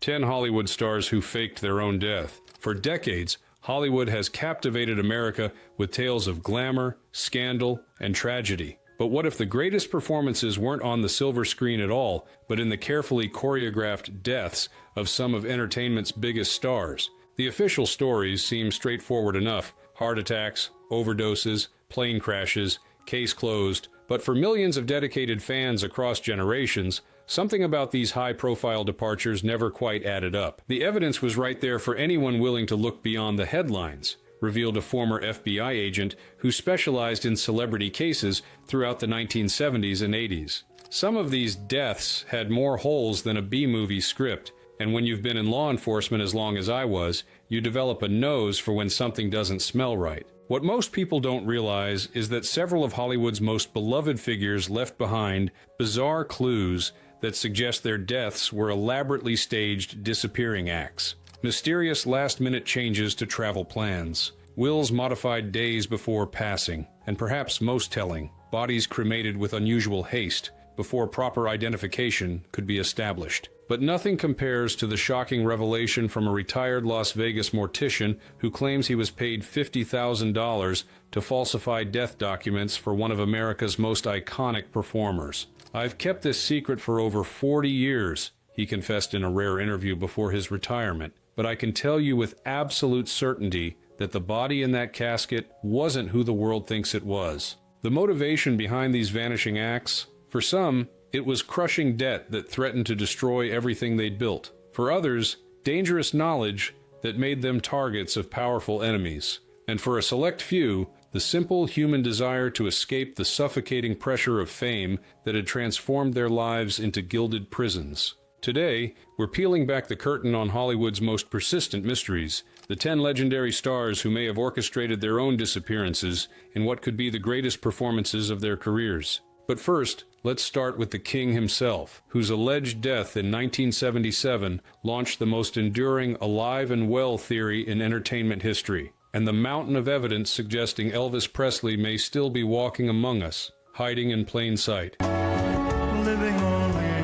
10 Hollywood stars who faked their own death. For decades, Hollywood has captivated America with tales of glamour, scandal, and tragedy. But what if the greatest performances weren't on the silver screen at all, but in the carefully choreographed deaths of some of entertainment's biggest stars? The official stories seem straightforward enough: heart attacks, overdoses, plane crashes, case closed. But for millions of dedicated fans across generations, something about these high-profile departures never quite added up. The evidence was right there for anyone willing to look beyond the headlines, revealed a former FBI agent who specialized in celebrity cases throughout the 1970s and 80s. Some of these deaths had more holes than a B-movie script, and when you've been in law enforcement as long as I was, you develop a nose for when something doesn't smell right. What most people don't realize is that several of Hollywood's most beloved figures left behind bizarre clues that suggest their deaths were elaborately staged disappearing acts. Mysterious last-minute changes to travel plans, wills modified days before passing, and perhaps most telling, bodies cremated with unusual haste before proper identification could be established. But nothing compares to the shocking revelation from a retired Las Vegas mortician who claims he was paid $50,000 to falsify death documents for one of America's most iconic performers. "I've kept this secret for over 40 years, he confessed in a rare interview before his retirement, but I can tell you with absolute certainty that the body in that casket wasn't who the world thinks it was. The motivation behind these vanishing acts? For some, it was crushing debt that threatened to destroy everything they'd built. For others, dangerous knowledge that made them targets of powerful enemies. And for a select few, the simple human desire to escape the suffocating pressure of fame that had transformed their lives into gilded prisons. Today, we're peeling back the curtain on Hollywood's most persistent mysteries, the 10 legendary stars who may have orchestrated their own disappearances in what could be the greatest performances of their careers. But first, let's start with the king himself, whose alleged death in 1977 launched the most enduring alive and well theory in entertainment history, and the mountain of evidence suggesting Elvis Presley may still be walking among us, hiding in plain sight. Living only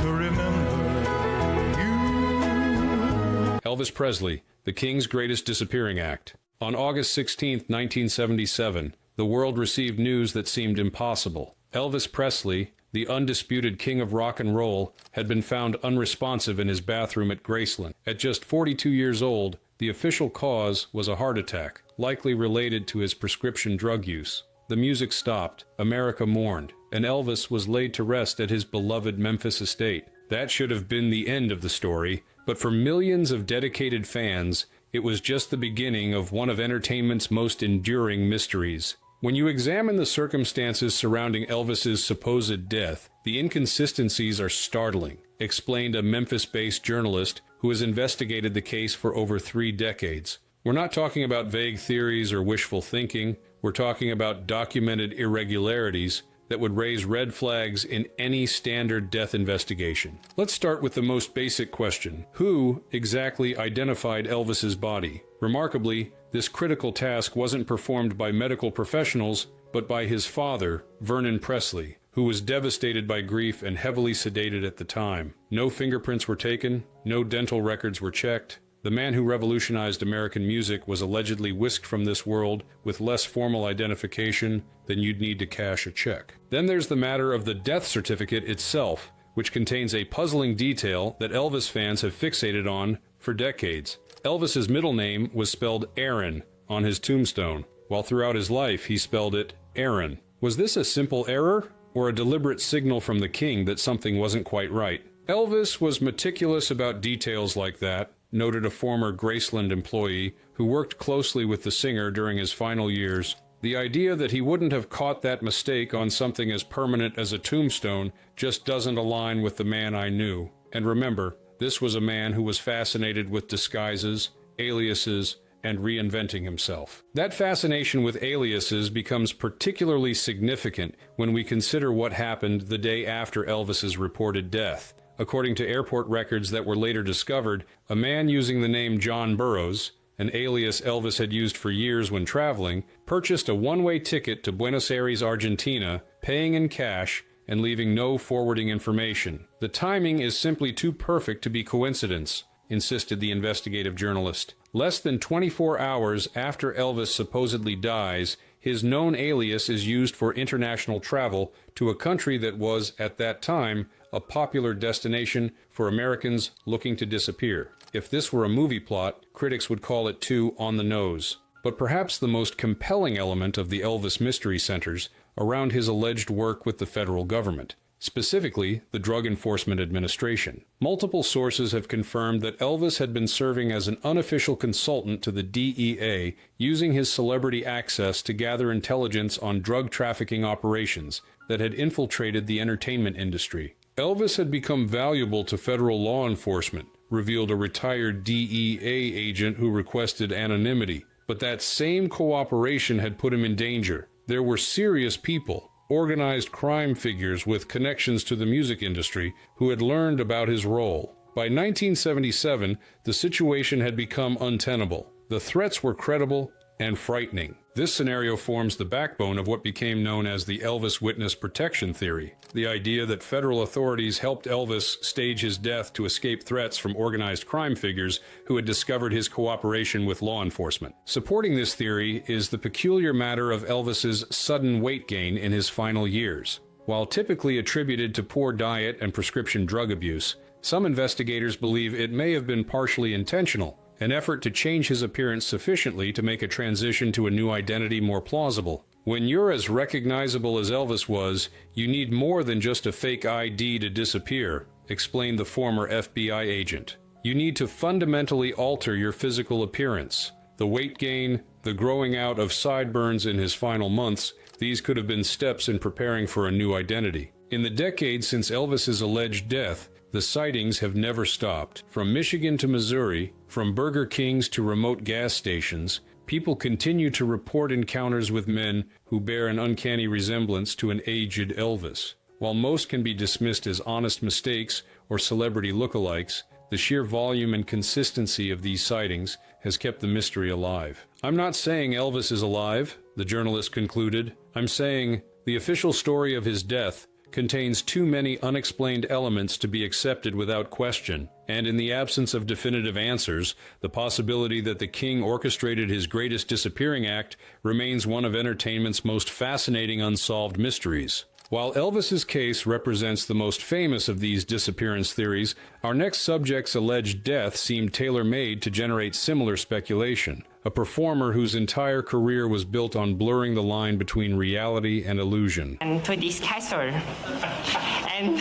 to remember you. Elvis Presley, the king's greatest disappearing act. On August 16, 1977, the world received news that seemed impossible. Elvis Presley, the undisputed king of rock and roll, had been found unresponsive in his bathroom at Graceland. At just 42 years old, the official cause was a heart attack, likely related to his prescription drug use. The music stopped, America mourned, and Elvis was laid to rest at his beloved Memphis estate. That should have been the end of the story, but for millions of dedicated fans, it was just the beginning of one of entertainment's most enduring mysteries. When you examine the circumstances surrounding Elvis's supposed death, the inconsistencies are startling, explained a Memphis-based journalist who has investigated the case for over 3 decades. We're not talking about vague theories or wishful thinking. We're talking about documented irregularities that would raise red flags in any standard death investigation. Let's start with the most basic question. Who exactly identified Elvis's body? Remarkably, this critical task wasn't performed by medical professionals, but by his father, Vernon Presley, who was devastated by grief and heavily sedated at the time. No fingerprints were taken, no dental records were checked. The man who revolutionized American music was allegedly whisked from this world with less formal identification than you'd need to cash a check. Then there's the matter of the death certificate itself, which contains a puzzling detail that Elvis fans have fixated on for decades. Elvis's middle name was spelled Aaron on his tombstone, while throughout his life he spelled it Aaron. Was this a simple error, or a deliberate signal from the king that something wasn't quite right? Elvis was meticulous about details like that, noted a former Graceland employee who worked closely with the singer during his final years. The idea that he wouldn't have caught that mistake on something as permanent as a tombstone just doesn't align with the man I knew. And remember, this was a man who was fascinated with disguises, aliases, and reinventing himself. That fascination with aliases becomes particularly significant when we consider what happened the day after Elvis's reported death. According to airport records that were later discovered, a man using the name John Burroughs, an alias Elvis had used for years when traveling, purchased a one-way ticket to Buenos Aires, Argentina, paying in cash, and leaving no forwarding information. The timing is simply too perfect to be coincidence, insisted the investigative journalist. Less than 24 hours after Elvis supposedly dies, his known alias is used for international travel to a country that was, at that time, a popular destination for Americans looking to disappear. If this were a movie plot, critics would call it too on the nose. But perhaps the most compelling element of the Elvis mystery centers around his alleged work with the federal government, specifically the Drug Enforcement Administration. Multiple sources have confirmed that Elvis had been serving as an unofficial consultant to the DEA, using his celebrity access to gather intelligence on drug trafficking operations that had infiltrated the entertainment industry. Elvis had become valuable to federal law enforcement, revealed a retired DEA agent who requested anonymity. But that same cooperation had put him in danger. There were serious people, organized crime figures with connections to the music industry, who had learned about his role. By 1977, the situation had become untenable. The threats were credible and frightening. This scenario forms the backbone of what became known as the Elvis Witness Protection Theory, the idea that federal authorities helped Elvis stage his death to escape threats from organized crime figures who had discovered his cooperation with law enforcement. Supporting this theory is the peculiar matter of Elvis's sudden weight gain in his final years. While typically attributed to poor diet and prescription drug abuse, some investigators believe it may have been partially intentional, an effort to change his appearance sufficiently to make a transition to a new identity more plausible. When you're as recognizable as Elvis was, you need more than just a fake ID to disappear, explained the former FBI agent. You need to fundamentally alter your physical appearance. The weight gain, the growing out of sideburns in his final months, these could have been steps in preparing for a new identity. In the decades since Elvis's alleged death, the sightings have never stopped. From Michigan to Missouri, from Burger Kings to remote gas stations, people continue to report encounters with men who bear an uncanny resemblance to an aged Elvis. While most can be dismissed as honest mistakes or celebrity lookalikes, the sheer volume and consistency of these sightings has kept the mystery alive. I'm not saying Elvis is alive, the journalist concluded. I'm saying the official story of his death contains too many unexplained elements to be accepted without question, and in the absence of definitive answers, the possibility that the king orchestrated his greatest disappearing act remains one of entertainment's most fascinating unsolved mysteries. While Elvis's case represents the most famous of these disappearance theories, our next subject's alleged death seemed tailor-made to generate similar speculation. A performer whose entire career was built on blurring the line between reality and illusion. And to this castle, and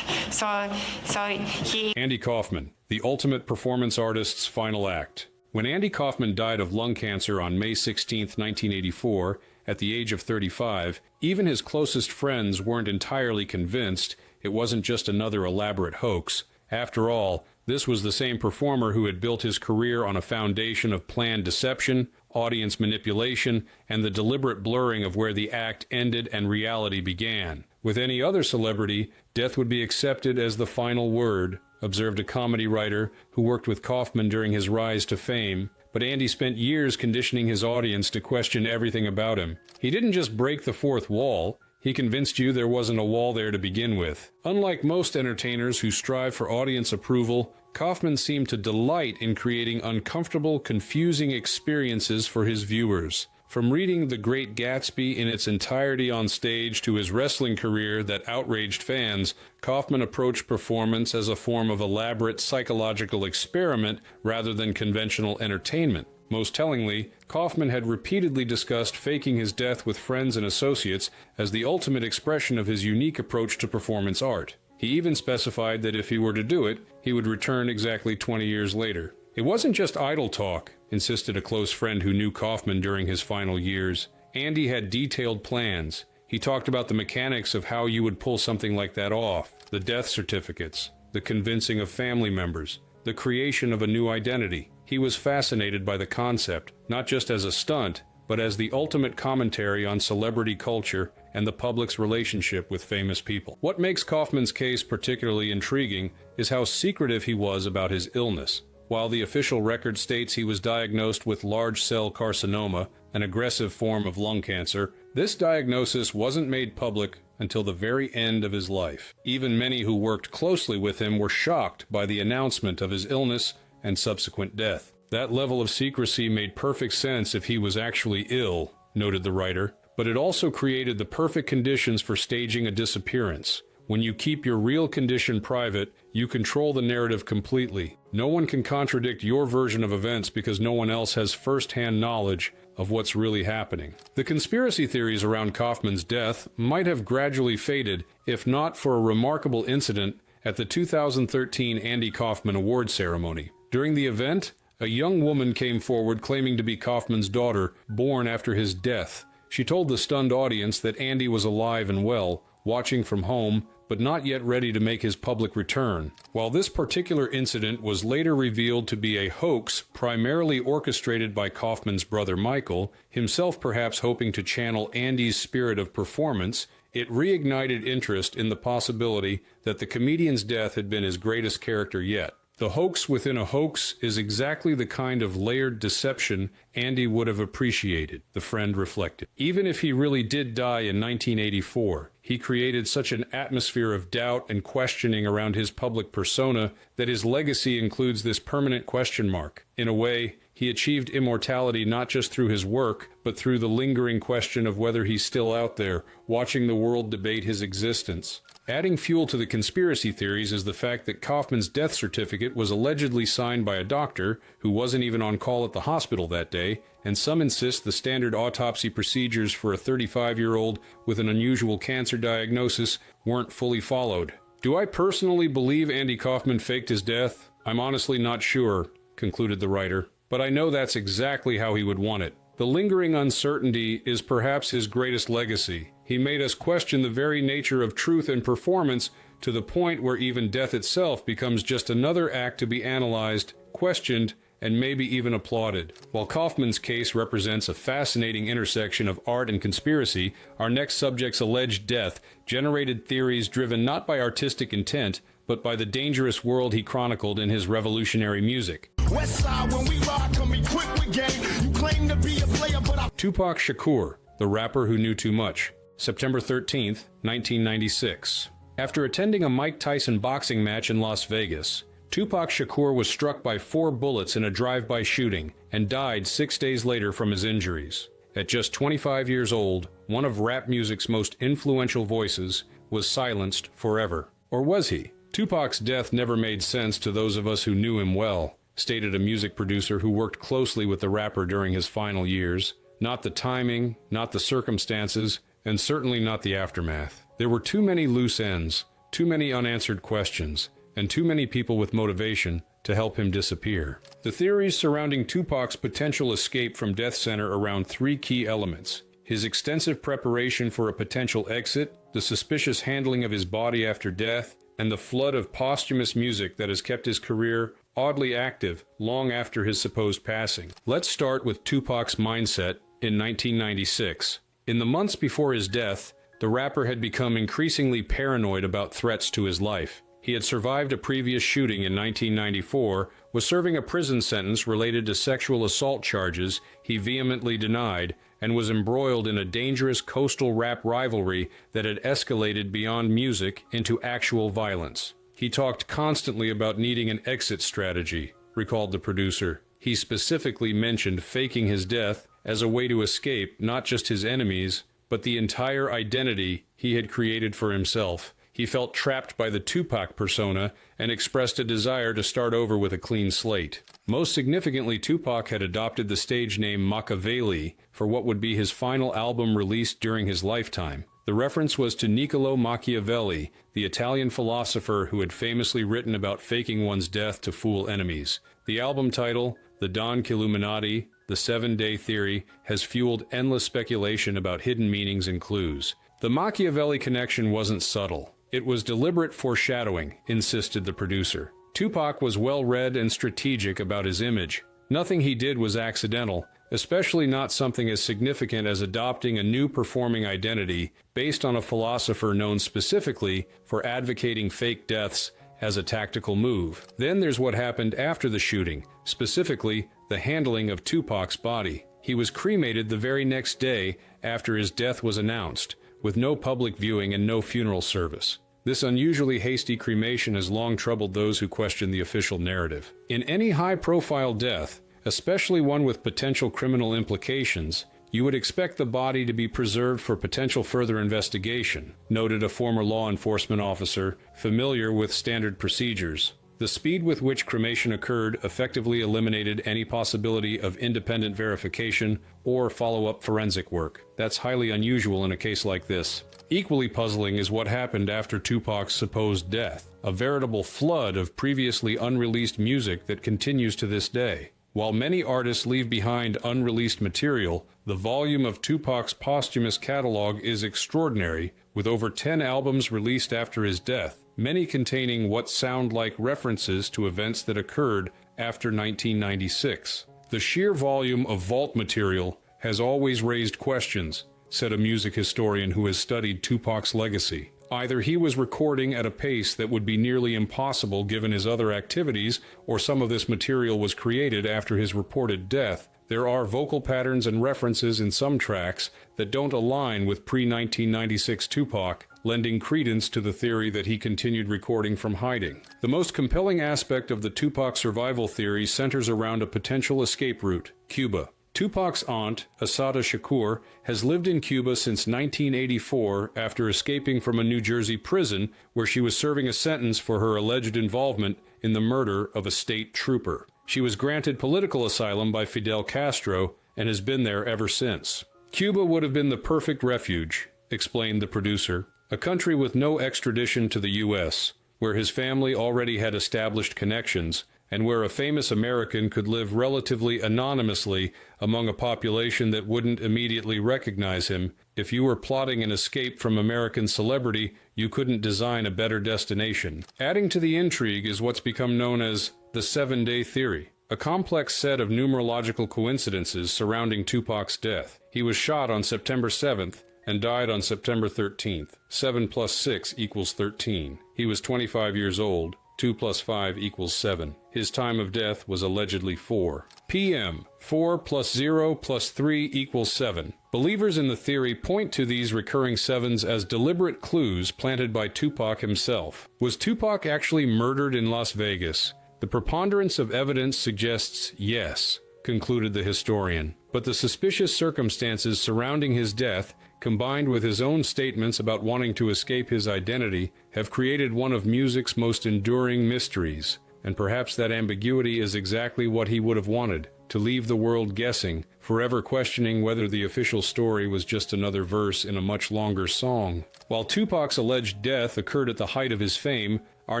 so he. Andy Kaufman, the ultimate performance artist's final act. When Andy Kaufman died of lung cancer on May 16, 1984, at the age of 35, even his closest friends weren't entirely convinced it wasn't just another elaborate hoax. After all, this was the same performer who had built his career on a foundation of planned deception, audience manipulation, and the deliberate blurring of where the act ended and reality began. With any other celebrity, death would be accepted as the final word, observed a comedy writer who worked with Kaufman during his rise to fame. But Andy spent years conditioning his audience to question everything about him. He didn't just break the fourth wall, he convinced you there wasn't a wall there to begin with. Unlike most entertainers who strive for audience approval, Kaufman seemed to delight in creating uncomfortable, confusing experiences for his viewers. From reading The Great Gatsby in its entirety on stage to his wrestling career that outraged fans, Kaufman approached performance as a form of elaborate psychological experiment rather than conventional entertainment. Most tellingly, Kaufman had repeatedly discussed faking his death with friends and associates as the ultimate expression of his unique approach to performance art. He even specified that if he were to do it, he would return exactly 20 years later. It wasn't just idle talk, insisted a close friend who knew Kaufman during his final years. Andy had detailed plans. He talked about the mechanics of how you would pull something like that off, the death certificates, the convincing of family members, the creation of a new identity. He was fascinated by the concept, not just as a stunt, but as the ultimate commentary on celebrity culture and the public's relationship with famous people. What makes Kaufman's case particularly intriguing is how secretive he was about his illness. While the official record states he was diagnosed with large cell carcinoma, an aggressive form of lung cancer, this diagnosis wasn't made public until the very end of his life. Even many who worked closely with him were shocked by the announcement of his illness and subsequent death. That level of secrecy made perfect sense if he was actually ill, noted the writer, but it also created the perfect conditions for staging a disappearance. When you keep your real condition private, you control the narrative completely. No one can contradict your version of events because no one else has first-hand knowledge of what's really happening. The conspiracy theories around Kaufman's death might have gradually faded if not for a remarkable incident at the 2013 Andy Kaufman Award ceremony. During the event, a young woman came forward claiming to be Kaufman's daughter, born after his death. She told the stunned audience that Andy was alive and well, watching from home, but not yet ready to make his public return. While this particular incident was later revealed to be a hoax primarily orchestrated by Kaufman's brother Michael, himself perhaps hoping to channel Andy's spirit of performance, it reignited interest in the possibility that the comedian's death had been his greatest character yet. The hoax within a hoax is exactly the kind of layered deception Andy would have appreciated, the friend reflected. Even if he really did die in 1984, he created such an atmosphere of doubt and questioning around his public persona that his legacy includes this permanent question mark. In a way, he achieved immortality not just through his work, but through the lingering question of whether he's still out there, watching the world debate his existence. Adding fuel to the conspiracy theories is the fact that Kaufman's death certificate was allegedly signed by a doctor who wasn't even on call at the hospital that day, and some insist the standard autopsy procedures for a 35-year-old with an unusual cancer diagnosis weren't fully followed. Do I personally believe Andy Kaufman faked his death? I'm honestly not sure, concluded the writer, but I know that's exactly how he would want it. The lingering uncertainty is perhaps his greatest legacy. He made us question the very nature of truth and performance to the point where even death itself becomes just another act to be analyzed, questioned, and maybe even applauded. While Kaufman's case represents a fascinating intersection of art and conspiracy, our next subject's alleged death generated theories driven not by artistic intent, but by the dangerous world he chronicled in his revolutionary music. Westside, when we ride, come equipped with game. You claim to be a player, but Tupac Shakur, the rapper who knew too much. September 13th, 1996. After attending a Mike Tyson boxing match in Las Vegas, Tupac Shakur was struck by 4 bullets in a drive-by shooting and died 6 days later from his injuries. At just 25 years old, one of rap music's most influential voices was silenced forever. Or was he? Tupac's death never made sense to those of us who knew him well, stated a music producer who worked closely with the rapper during his final years. Not the timing, not the circumstances, and certainly not the aftermath. There were too many loose ends, too many unanswered questions, and too many people with motivation to help him disappear. The theories surrounding Tupac's potential escape from death center around 3 key elements: his extensive preparation for a potential exit, the suspicious handling of his body after death, and the flood of posthumous music that has kept his career oddly active long after his supposed passing. Let's start with Tupac's mindset in 1996. In the months before his death, the rapper had become increasingly paranoid about threats to his life. He had survived a previous shooting in 1994, was serving a prison sentence related to sexual assault charges he vehemently denied, and was embroiled in a dangerous coastal rap rivalry that had escalated beyond music into actual violence. He talked constantly about needing an exit strategy, recalled the producer. He specifically mentioned faking his death as a way to escape not just his enemies, but the entire identity he had created for himself. He felt trapped by the Tupac persona and expressed a desire to start over with a clean slate. Most significantly, Tupac had adopted the stage name Machiavelli for what would be his final album released during his lifetime. The reference was to Niccolo Machiavelli, the Italian philosopher who had famously written about faking one's death to fool enemies. The album title, The Don Killuminati, The 7-Day Theory, has fueled endless speculation about hidden meanings and clues. The Machiavelli connection wasn't subtle. It was deliberate foreshadowing, insisted the producer. Tupac was well-read and strategic about his image. Nothing he did was accidental, especially not something as significant as adopting a new performing identity based on a philosopher known specifically for advocating fake deaths as a tactical move. Then there's what happened after the shooting, specifically the handling of Tupac's body. He was cremated the very next day after his death was announced, with no public viewing and no funeral service. This unusually hasty cremation has long troubled those who question the official narrative. In any high-profile death, especially one with potential criminal implications, you would expect the body to be preserved for potential further investigation, noted a former law enforcement officer familiar with standard procedures. The speed with which cremation occurred effectively eliminated any possibility of independent verification or follow-up forensic work. That's highly unusual in a case like this. Equally puzzling is what happened after Tupac's supposed death, a veritable flood of previously unreleased music that continues to this day. While many artists leave behind unreleased material, the volume of Tupac's posthumous catalog is extraordinary, with over 10 albums released after his death, many containing what sound like references to events that occurred after 1996. The sheer volume of vault material has always raised questions, said a music historian who has studied Tupac's legacy. Either he was recording at a pace that would be nearly impossible given his other activities, or some of this material was created after his reported death. There are vocal patterns and references in some tracks that don't align with pre-1996 Tupac, lending credence to the theory that he continued recording from hiding. The most compelling aspect of the Tupac survival theory centers around a potential escape route: Cuba. Tupac's aunt, Assata Shakur, has lived in Cuba since 1984 after escaping from a New Jersey prison where she was serving a sentence for her alleged involvement in the murder of a state trooper. She was granted political asylum by Fidel Castro and has been there ever since. Cuba would have been the perfect refuge, explained the producer, a country with no extradition to the U.S., where his family already had established connections, and where a famous American could live relatively anonymously among a population that wouldn't immediately recognize him. If you were plotting an escape from American celebrity, you couldn't design a better destination. Adding to the intrigue is what's become known as the 7-Day Theory, a complex set of numerological coincidences surrounding Tupac's death. He was shot on September 7th and died on September 13th. 7 plus 6 equals 13. He was 25 years old. 2 plus 5 equals 7. His time of death was allegedly 4 p.m. 4 plus 0 plus 3 equals 7. Believers in the theory point to these recurring sevens as deliberate clues planted by Tupac himself. Was Tupac actually murdered in Las Vegas? The preponderance of evidence suggests yes, concluded the historian. But the suspicious circumstances surrounding his death, combined with his own statements about wanting to escape his identity, have created one of music's most enduring mysteries. And perhaps that ambiguity is exactly what he would have wanted, to leave the world guessing, forever questioning whether the official story was just another verse in a much longer song. While Tupac's alleged death occurred at the height of his fame, our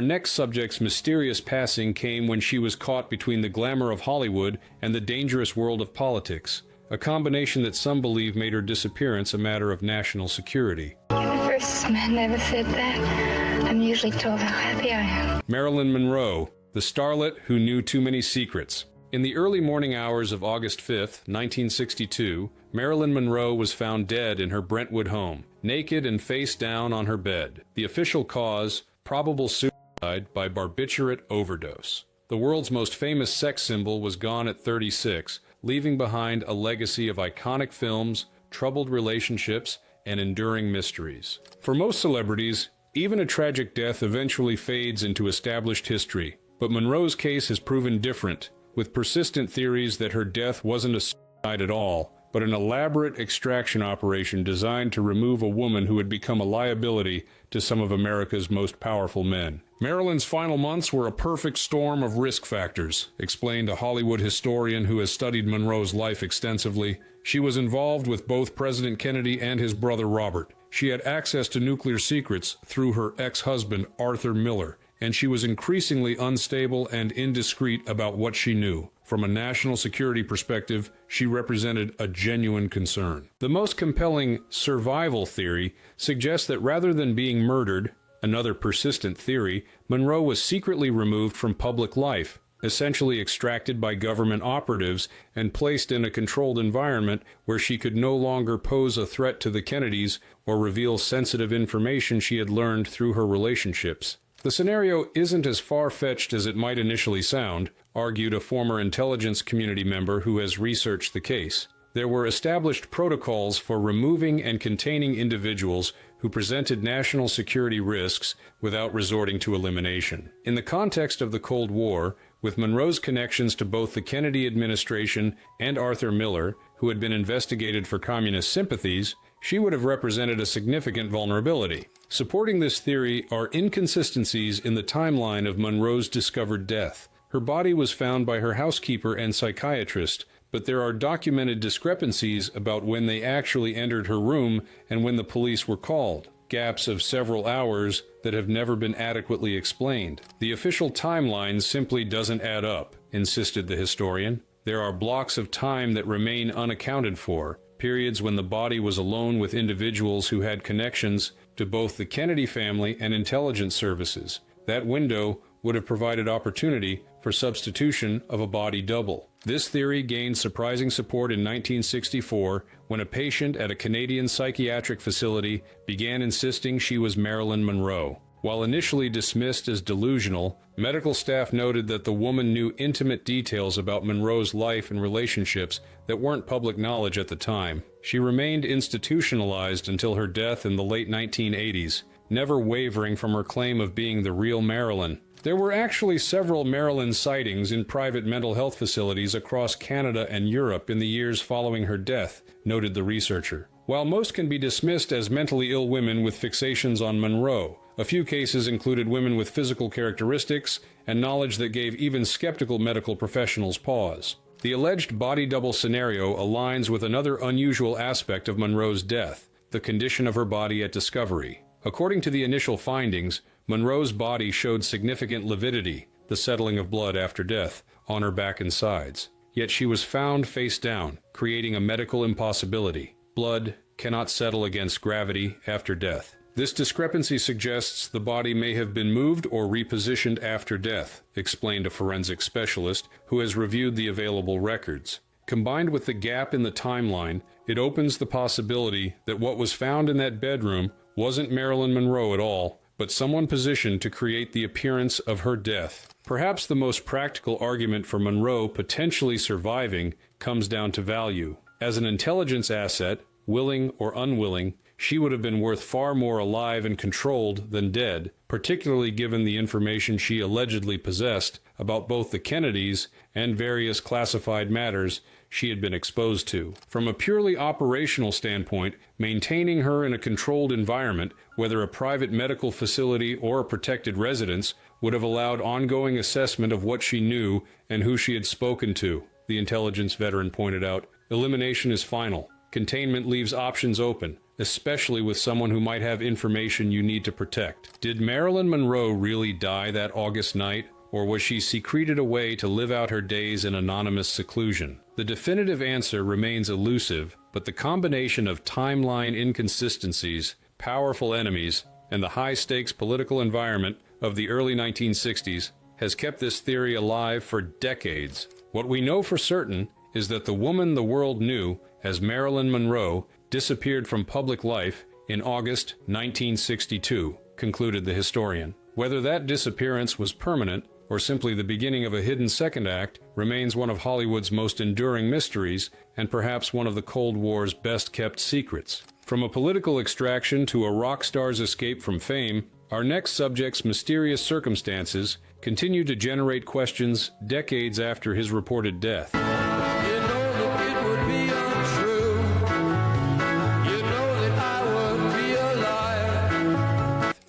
next subject's mysterious passing came when she was caught between the glamour of Hollywood and the dangerous world of politics, a combination that some believe made her disappearance a matter of national security. First man never said that. I'm usually told how happy I am. Marilyn Monroe, the starlet who knew too many secrets. In the early morning hours of August 5th, 1962, Marilyn Monroe was found dead in her Brentwood home, naked and face down on her bed. The official cause, probable suicide by barbiturate overdose. The world's most famous sex symbol was gone at 36, leaving behind a legacy of iconic films, troubled relationships, and enduring mysteries. For most celebrities, even a tragic death eventually fades into established history. But Monroe's case has proven different, with persistent theories that her death wasn't a suicide at all, but an elaborate extraction operation designed to remove a woman who had become a liability to some of America's most powerful men. Marilyn's final months were a perfect storm of risk factors, explained a Hollywood historian who has studied Monroe's life extensively. She was involved with both President Kennedy and his brother Robert. She had access to nuclear secrets through her ex-husband Arthur Miller, and she was increasingly unstable and indiscreet about what she knew. From a national security perspective, she represented a genuine concern. The most compelling survival theory suggests that rather than being murdered, another persistent theory, Monroe was secretly removed from public life, essentially extracted by government operatives and placed in a controlled environment where she could no longer pose a threat to the Kennedys or reveal sensitive information she had learned through her relationships. The scenario isn't as far-fetched as it might initially sound, argued a former intelligence community member who has researched the case. there were established protocols for removing and containing individuals who presented national security risks without resorting to elimination. In the context of the Cold War, with Monroe's connections to both the Kennedy administration and Arthur Miller, who had been investigated for communist sympathies, she would have represented a significant vulnerability. Supporting this theory are inconsistencies in the timeline of Monroe's discovered death. Her body was found by her housekeeper and psychiatrist, but there are documented discrepancies about when they actually entered her room and when the police were called, gaps of several hours that have never been adequately explained. The official timeline simply doesn't add up, insisted the historian. There are blocks of time that remain unaccounted for, periods when the body was alone with individuals who had connections to both the Kennedy family and intelligence services. That window would have provided opportunity for substitution of a body double. This theory gained surprising support in 1964 when a patient at a Canadian psychiatric facility began insisting she was Marilyn Monroe. While initially dismissed as delusional, medical staff noted that the woman knew intimate details about Monroe's life and relationships that weren't public knowledge at the time. She remained institutionalized until her death in the late 1980s, never wavering from her claim of being the real Marilyn. There were actually several Marilyn sightings in private mental health facilities across Canada and Europe in the years following her death, noted the researcher. While most can be dismissed as mentally ill women with fixations on Monroe, a few cases included women with physical characteristics and knowledge that gave even skeptical medical professionals pause. The alleged body double scenario aligns with another unusual aspect of Monroe's death, the condition of her body at discovery. According to the initial findings, Monroe's body showed significant lividity, the settling of blood after death, on her back and sides. Yet she was found face down, creating a medical impossibility. Blood cannot settle against gravity after death. This discrepancy suggests the body may have been moved or repositioned after death, explained a forensic specialist who has reviewed the available records. Combined with the gap in the timeline, it opens the possibility that what was found in that bedroom wasn't Marilyn Monroe at all, but someone positioned to create the appearance of her death. Perhaps the most practical argument for Monroe potentially surviving comes down to value. As an intelligence asset, willing or unwilling, she would have been worth far more alive and controlled than dead, particularly given the information she allegedly possessed about both the Kennedys and various classified matters she had been exposed to. From a purely operational standpoint, maintaining her in a controlled environment, whether a private medical facility or a protected residence, would have allowed ongoing assessment of what she knew and who she had spoken to, the intelligence veteran pointed out. Elimination is final. Containment leaves options open, especially with someone who might have information you need to protect. Did Marilyn Monroe really die that August night, or was she secreted away to live out her days in anonymous seclusion? The definitive answer remains elusive, but the combination of timeline inconsistencies, powerful enemies, and the high-stakes political environment of the early 1960s has kept this theory alive for decades. What we know for certain is that the woman the world knew as Marilyn Monroe disappeared from public life in August 1962, concluded the historian. Whether that disappearance was permanent or simply the beginning of a hidden second act remains one of Hollywood's most enduring mysteries and perhaps one of the Cold War's best-kept secrets. From a political extraction to a rock star's escape from fame, our next subject's mysterious circumstances continue to generate questions decades after his reported death.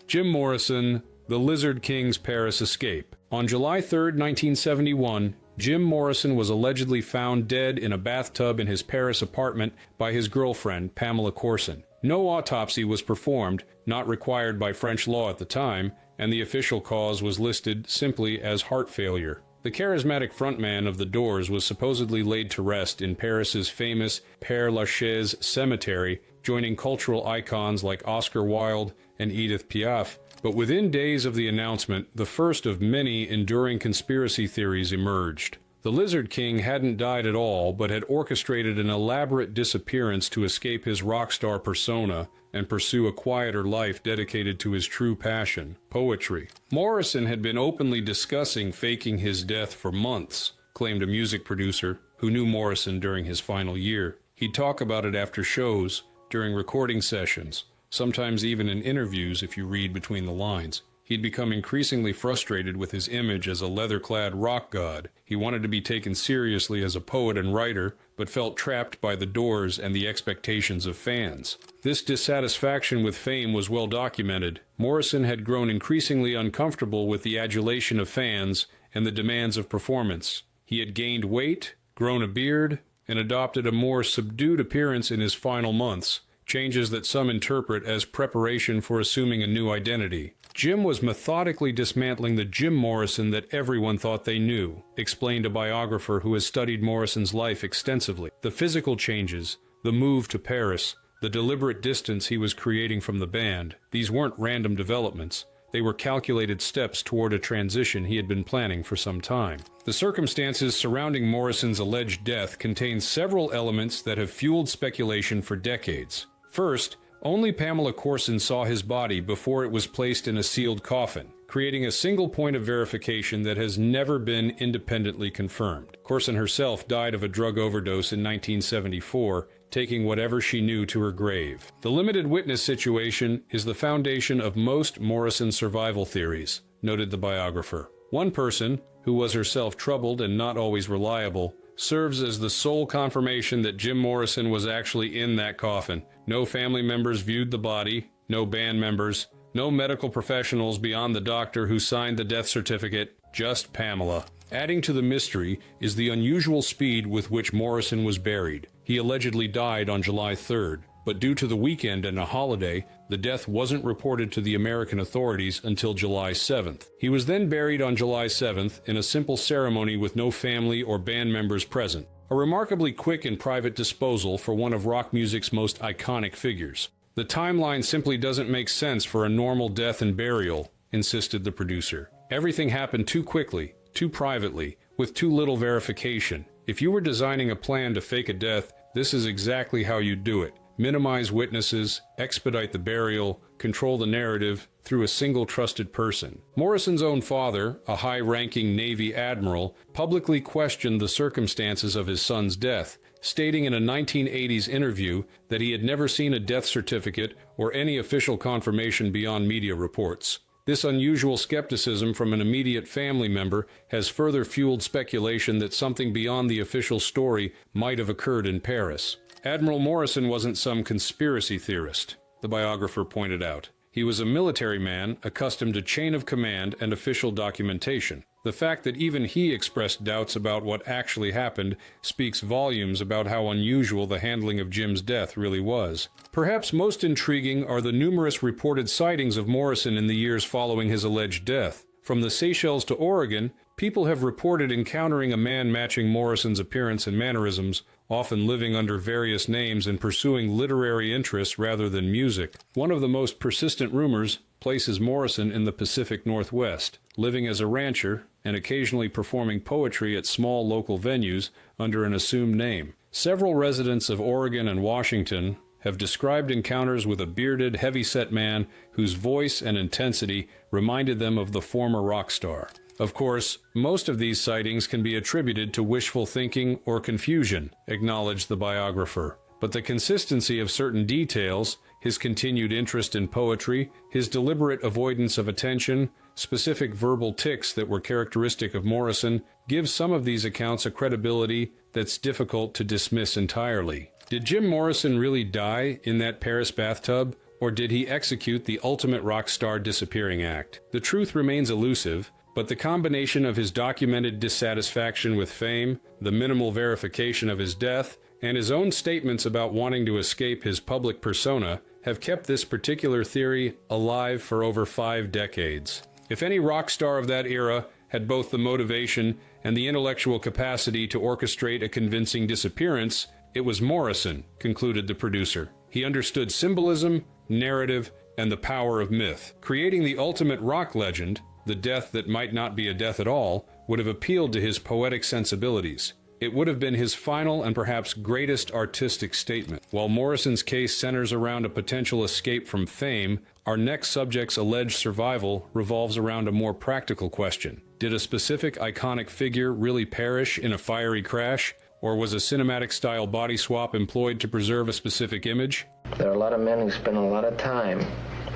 Jim Morrison, the Lizard King's Paris escape. On July 3, 1971, Jim Morrison was allegedly found dead in a bathtub in his Paris apartment by his girlfriend, Pamela Courson. No autopsy was performed, not required by French law at the time, and the official cause was listed simply as heart failure. The charismatic frontman of The Doors was supposedly laid to rest in Paris's famous Père Lachaise cemetery, joining cultural icons like Oscar Wilde and Edith Piaf. But within days of the announcement, the first of many enduring conspiracy theories emerged. The Lizard King hadn't died at all, but had orchestrated an elaborate disappearance to escape his rock star persona and pursue a quieter life dedicated to his true passion, poetry. Morrison had been openly discussing faking his death for months, claimed a music producer who knew Morrison during his final year. He'd talk about it after shows, during recording sessions, sometimes even in interviews if you read between the lines. He'd become increasingly frustrated with his image as a leather-clad rock god. He wanted to be taken seriously as a poet and writer, but felt trapped by the Doors and the expectations of fans. This dissatisfaction with fame was well documented. Morrison had grown increasingly uncomfortable with the adulation of fans and the demands of performance. He had gained weight, grown a beard, and adopted a more subdued appearance in his final months, changes that some interpret as preparation for assuming a new identity. Jim was methodically dismantling the Jim Morrison that everyone thought they knew, explained a biographer who has studied Morrison's life extensively. The physical changes, the move to Paris, the deliberate distance he was creating from the band, these weren't random developments. They were calculated steps toward a transition he had been planning for some time. The circumstances surrounding Morrison's alleged death contain several elements that have fueled speculation for decades. First, only Pamela Courson saw his body before it was placed in a sealed coffin, creating a single point of verification that has never been independently confirmed. Courson herself died of a drug overdose in 1974, taking whatever she knew to her grave. The limited witness situation is the foundation of most Morrison survival theories, noted the biographer. One person, who was herself troubled and not always reliable, serves as the sole confirmation that Jim Morrison was actually in that coffin. No family members viewed the body, no band members, no medical professionals beyond the doctor who signed the death certificate, just Pamela. Adding to the mystery is the unusual speed with which Morrison was buried. He allegedly died on July 3rd, but due to the weekend and a holiday, the death wasn't reported to the American authorities until July 7th. He was then buried on July 7th in a simple ceremony with no family or band members present. A remarkably quick and private disposal for one of rock music's most iconic figures. The timeline simply doesn't make sense for a normal death and burial, insisted the producer. Everything happened too quickly, too privately, with too little verification. If you were designing a plan to fake a death, this is exactly how you'd do it. Minimize witnesses, expedite the burial, control the narrative through a single trusted person. Morrison's own father, a high-ranking Navy admiral, publicly questioned the circumstances of his son's death, stating in a 1980s interview that he had never seen a death certificate or any official confirmation beyond media reports. This unusual skepticism from an immediate family member has further fueled speculation that something beyond the official story might have occurred in Paris. Admiral Morrison wasn't some conspiracy theorist, the biographer pointed out. He was a military man accustomed to chain of command and official documentation. The fact that even he expressed doubts about what actually happened speaks volumes about how unusual the handling of Jim's death really was. Perhaps most intriguing are the numerous reported sightings of Morrison in the years following his alleged death. From the Seychelles to Oregon, people have reported encountering a man matching Morrison's appearance and mannerisms, often living under various names and pursuing literary interests rather than music. One of the most persistent rumors places Morrison in the Pacific Northwest, living as a rancher and occasionally performing poetry at small local venues under an assumed name. Several residents of Oregon and Washington have described encounters with a bearded, heavy-set man whose voice and intensity reminded them of the former rock star. Of course, most of these sightings can be attributed to wishful thinking or confusion, acknowledged the biographer. But the consistency of certain details, his continued interest in poetry, his deliberate avoidance of attention, specific verbal tics that were characteristic of Morrison, gives some of these accounts a credibility that's difficult to dismiss entirely. Did Jim Morrison really die in that Paris bathtub, or did he execute the ultimate rock star disappearing act? The truth remains elusive, but the combination of his documented dissatisfaction with fame, the minimal verification of his death, and his own statements about wanting to escape his public persona have kept this particular theory alive for over 5 decades. If any rock star of that era had both the motivation and the intellectual capacity to orchestrate a convincing disappearance, it was Morrison, concluded the producer. He understood symbolism, narrative, and the power of myth. Creating the ultimate rock legend, the death that might not be a death at all, would have appealed to his poetic sensibilities. It would have been his final and perhaps greatest artistic statement. While Morrison's case centers around a potential escape from fame, our next subject's alleged survival revolves around a more practical question. Did a specific iconic figure really perish in a fiery crash, Or was a cinematic-style body swap employed to preserve a specific image? There are a lot of men who spend a lot of time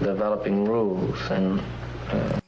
developing rules and...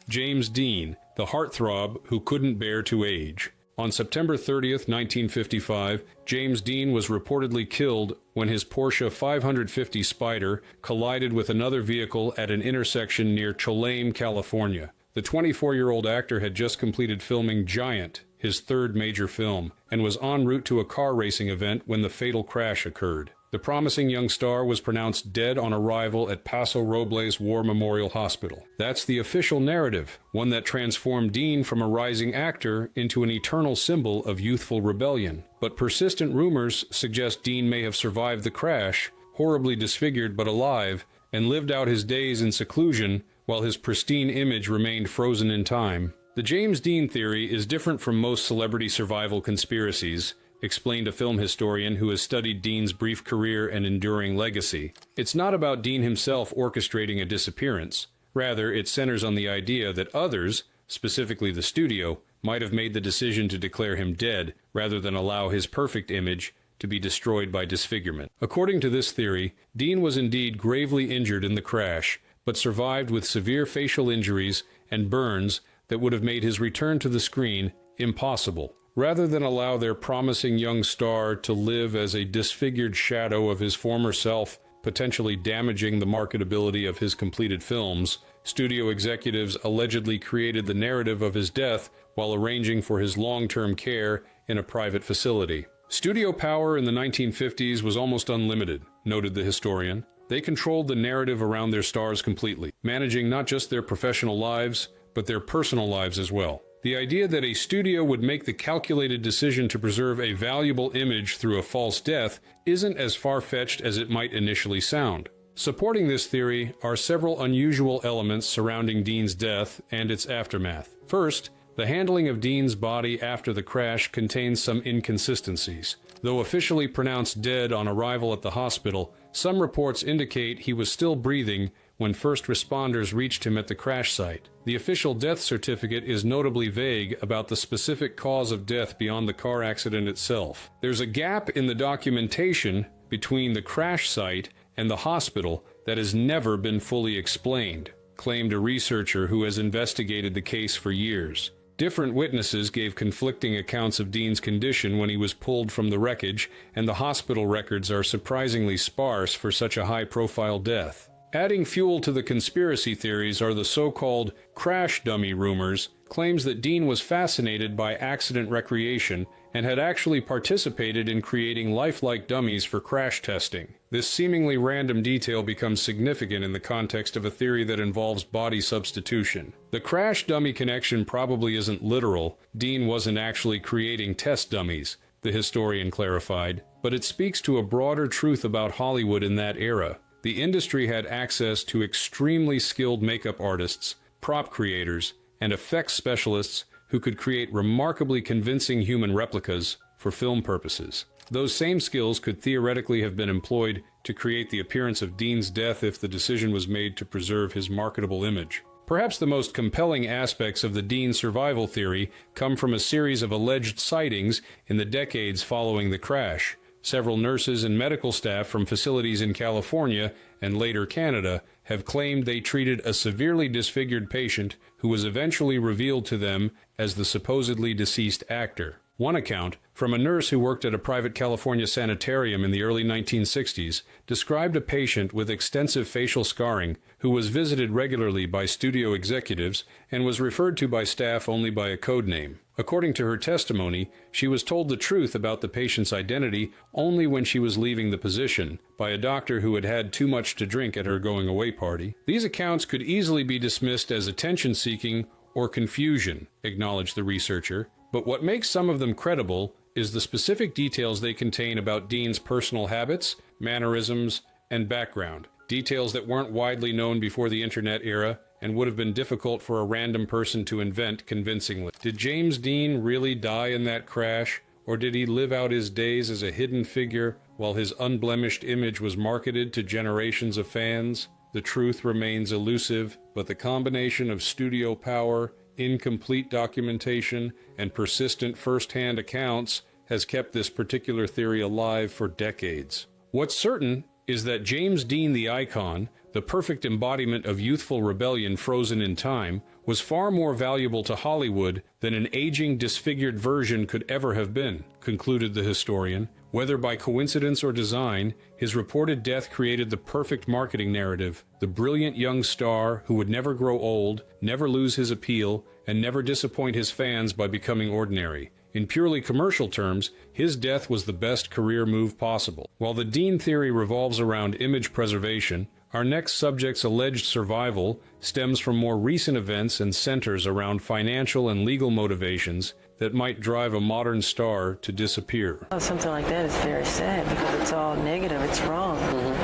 James Dean, the heartthrob who couldn't bear to age. On September 30th, 1955, James Dean was reportedly killed when his Porsche 550 Spyder collided with another vehicle at an intersection near Cholame, California. The 24-year-old actor had just completed filming Giant, his third major film, and was en route to a car racing event when the fatal crash occurred. The promising young star was pronounced dead on arrival at Paso Robles War Memorial Hospital. That's the official narrative, one that transformed Dean from a rising actor into an eternal symbol of youthful rebellion. But persistent rumors suggest Dean may have survived the crash, horribly disfigured but alive, and lived out his days in seclusion while his pristine image remained frozen in time. The James Dean theory is different from most celebrity survival conspiracies, explained a film historian who has studied Dean's brief career and enduring legacy. It's not about Dean himself orchestrating a disappearance. Rather, it centers on the idea that others, specifically the studio, might have made the decision to declare him dead, rather than allow his perfect image to be destroyed by disfigurement. According to this theory, Dean was indeed gravely injured in the crash, but survived with severe facial injuries and burns that would have made his return to the screen impossible. Rather than allow their promising young star to live as a disfigured shadow of his former self, potentially damaging the marketability of his completed films, studio executives allegedly created the narrative of his death while arranging for his long-term care in a private facility. Studio power in the 1950s was almost unlimited, noted the historian. They controlled the narrative around their stars completely, managing not just their professional lives, but their personal lives as well. The idea that a studio would make the calculated decision to preserve a valuable image through a false death isn't as far-fetched as it might initially sound. Supporting this theory are several unusual elements surrounding Dean's death and its aftermath. First, the handling of Dean's body after the crash contains some inconsistencies. Though officially pronounced dead on arrival at the hospital, some reports indicate he was still breathing when first responders reached him at the crash site. The official death certificate is notably vague about the specific cause of death beyond the car accident itself. There's a gap in the documentation between the crash site and the hospital that has never been fully explained, claimed a researcher who has investigated the case for years. Different witnesses gave conflicting accounts of Dean's condition when he was pulled from the wreckage, and the hospital records are surprisingly sparse for such a high-profile death. Adding fuel to the conspiracy theories are the so-called crash dummy rumors, claims that Dean was fascinated by accident recreation and had actually participated in creating lifelike dummies for crash testing. This seemingly random detail becomes significant in the context of a theory that involves body substitution. The crash dummy connection probably isn't literal. Dean wasn't actually creating test dummies, the historian clarified, but it speaks to a broader truth about Hollywood in that era. The industry had access to extremely skilled makeup artists, prop creators, and effects specialists who could create remarkably convincing human replicas for film purposes. Those same skills could theoretically have been employed to create the appearance of Dean's death if the decision was made to preserve his marketable image. Perhaps the most compelling aspects of the Dean survival theory come from a series of alleged sightings in the decades following the crash. Several nurses and medical staff from facilities in California and later Canada have claimed they treated a severely disfigured patient who was eventually revealed to them as the supposedly deceased actor. One account, from a nurse who worked at a private California sanitarium in the early 1960s, described a patient with extensive facial scarring who was visited regularly by studio executives and was referred to by staff only by a code name. According to her testimony, she was told the truth about the patient's identity only when she was leaving the position, by a doctor who had had too much to drink at her going-away party. These accounts could easily be dismissed as attention-seeking or confusion, acknowledged the researcher, but what makes some of them credible is the specific details they contain about Dean's personal habits, mannerisms, and background, details that weren't widely known before the internet era and would have been difficult for a random person to invent convincingly. Did James Dean really die in that crash, or did he live out his days as a hidden figure while his unblemished image was marketed to generations of fans? The truth remains elusive, but the combination of studio power, incomplete documentation, and persistent first-hand accounts has kept this particular theory alive for decades. What's certain is that James Dean the icon, the perfect embodiment of youthful rebellion frozen in time, was far more valuable to Hollywood than an aging, disfigured version could ever have been, concluded the historian. Whether by coincidence or design, his reported death created the perfect marketing narrative, the brilliant young star who would never grow old, never lose his appeal, and never disappoint his fans by becoming ordinary. In purely commercial terms, his death was the best career move possible. While the Dean theory revolves around image preservation, our next subject's alleged survival stems from more recent events and centers around financial and legal motivations that might drive a modern star to disappear. Something like that is very sad because it's all negative, it's wrong.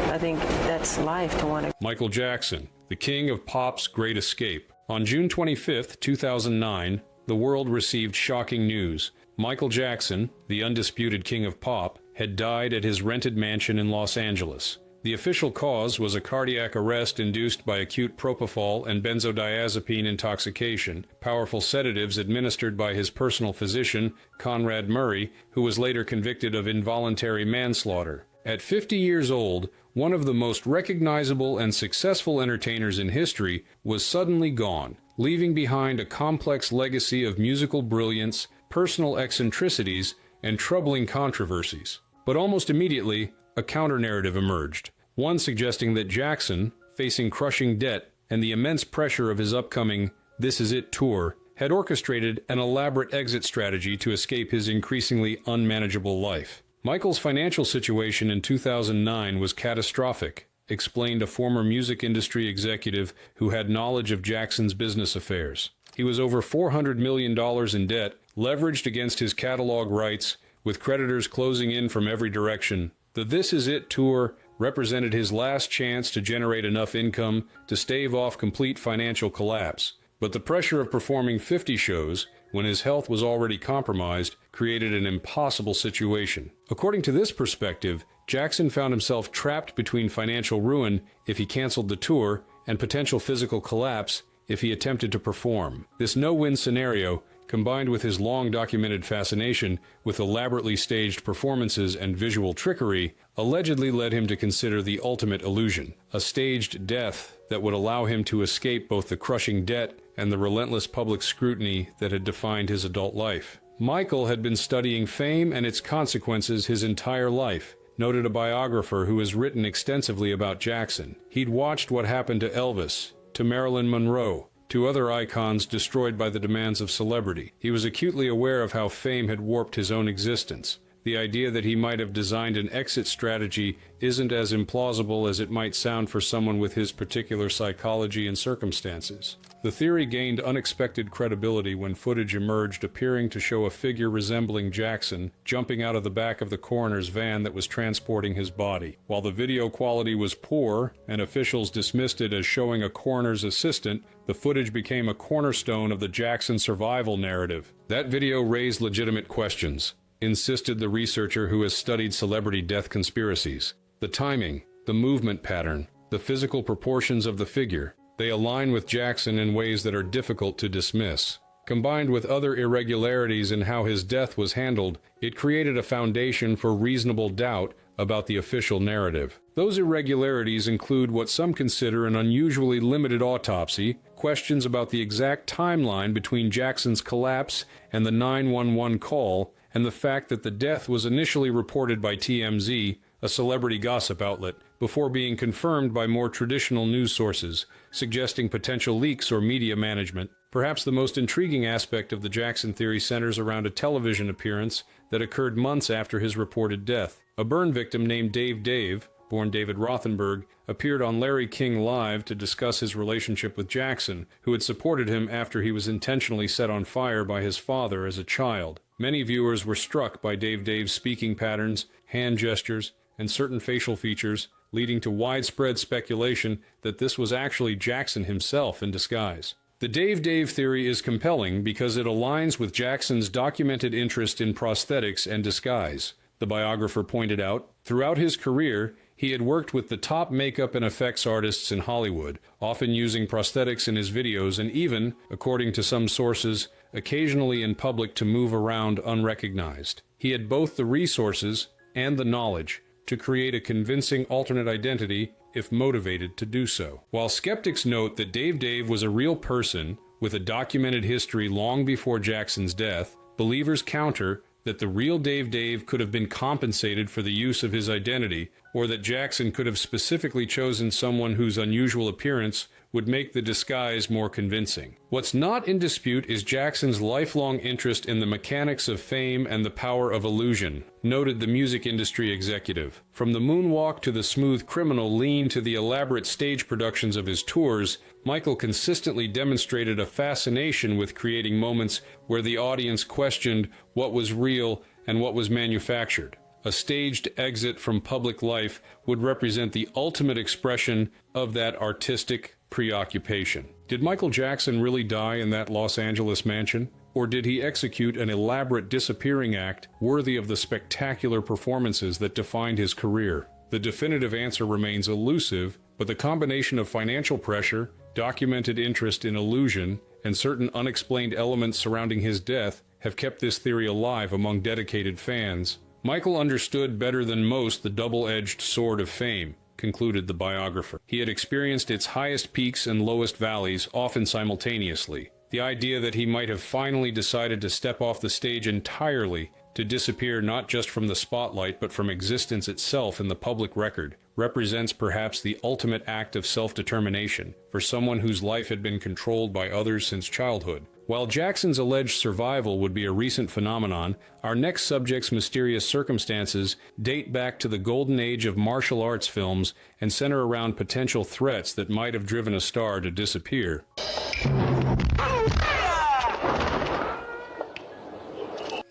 I think that's life to want to... Michael Jackson, the king of pop's great escape. On June 25, 2009, the world received shocking news. Michael Jackson, the undisputed king of pop, had died at his rented mansion in Los Angeles. The official cause was a cardiac arrest induced by acute propofol and benzodiazepine intoxication, powerful sedatives administered by his personal physician, Conrad Murray, who was later convicted of involuntary manslaughter. At 50 years old, one of the most recognizable and successful entertainers in history was suddenly gone, leaving behind a complex legacy of musical brilliance, personal eccentricities, and troubling controversies. But almost immediately, a counter-narrative emerged, one suggesting that Jackson, facing crushing debt and the immense pressure of his upcoming This Is It tour, had orchestrated an elaborate exit strategy to escape his increasingly unmanageable life. Michael's financial situation in 2009 was catastrophic, explained a former music industry executive who had knowledge of Jackson's business affairs. He was over $400 million in debt, leveraged against his catalog rights, with creditors closing in from every direction. The This Is It tour represented his last chance to generate enough income to stave off complete financial collapse. But the pressure of performing 50 shows, when his health was already compromised, created an impossible situation. According to this perspective, Jackson found himself trapped between financial ruin if he canceled the tour and potential physical collapse if he attempted to perform. This no-win scenario, combined with his long-documented fascination with elaborately staged performances and visual trickery, allegedly led him to consider the ultimate illusion, a staged death that would allow him to escape both the crushing debt and the relentless public scrutiny that had defined his adult life. Michael had been studying fame and its consequences his entire life, noted a biographer who has written extensively about Jackson. He'd watched what happened to Elvis, to Marilyn Monroe, to other icons destroyed by the demands of celebrity. He was acutely aware of how fame had warped his own existence. The idea that he might have designed an exit strategy isn't as implausible as it might sound for someone with his particular psychology and circumstances. The theory gained unexpected credibility when footage emerged appearing to show a figure resembling Jackson jumping out of the back of the coroner's van that was transporting his body. While the video quality was poor and officials dismissed it as showing a coroner's assistant, the footage became a cornerstone of the Jackson survival narrative. That video raised legitimate questions, insisted the researcher who has studied celebrity death conspiracies. The timing, the movement pattern, the physical proportions of the figure, they align with Jackson in ways that are difficult to dismiss. Combined with other irregularities in how his death was handled, it created a foundation for reasonable doubt about the official narrative. Those irregularities include what some consider an unusually limited autopsy, questions about the exact timeline between Jackson's collapse and the 911 call, and the fact that the death was initially reported by TMZ, a celebrity gossip outlet, before being confirmed by more traditional news sources, suggesting potential leaks or media management. Perhaps the most intriguing aspect of the Jackson theory centers around a television appearance that occurred months after his reported death. A burn victim named Dave, born David Rothenberg, appeared on Larry King Live to discuss his relationship with Jackson, who had supported him after he was intentionally set on fire by his father as a child. Many viewers were struck by Dave's speaking patterns, hand gestures, and certain facial features, leading to widespread speculation that this was actually Jackson himself in disguise. The Dave theory is compelling because it aligns with Jackson's documented interest in prosthetics and disguise. The biographer pointed out, throughout his career, he had worked with the top makeup and effects artists in Hollywood, often using prosthetics in his videos and even, according to some sources, occasionally in public to move around unrecognized. He had both the resources and the knowledge to create a convincing alternate identity if motivated to do so. While skeptics note that Dave was a real person with a documented history long before Jackson's death, believers counter that the real Dave could have been compensated for the use of his identity, or that Jackson could have specifically chosen someone whose unusual appearance would make the disguise more convincing. What's not in dispute is Jackson's lifelong interest in the mechanics of fame and the power of illusion, noted the music industry executive. From the moonwalk to the smooth criminal lean to the elaborate stage productions of his tours, Michael consistently demonstrated a fascination with creating moments where the audience questioned what was real and what was manufactured. A staged exit from public life would represent the ultimate expression of that artistic preoccupation. Did Michael Jackson really die in that Los Angeles mansion? Or did he execute an elaborate disappearing act worthy of the spectacular performances that defined his career? The definitive answer remains elusive, but the combination of financial pressure, documented interest in illusion, and certain unexplained elements surrounding his death have kept this theory alive among dedicated fans. Michael understood better than most the double-edged sword of fame, concluded the biographer. He had experienced its highest peaks and lowest valleys, often simultaneously. The idea that he might have finally decided to step off the stage entirely, to disappear not just from the spotlight but from existence itself in the public record, represents perhaps the ultimate act of self-determination for someone whose life had been controlled by others since childhood. While Jackson's alleged survival would be a recent phenomenon, our next subject's mysterious circumstances date back to the golden age of martial arts films and center around potential threats that might have driven a star to disappear.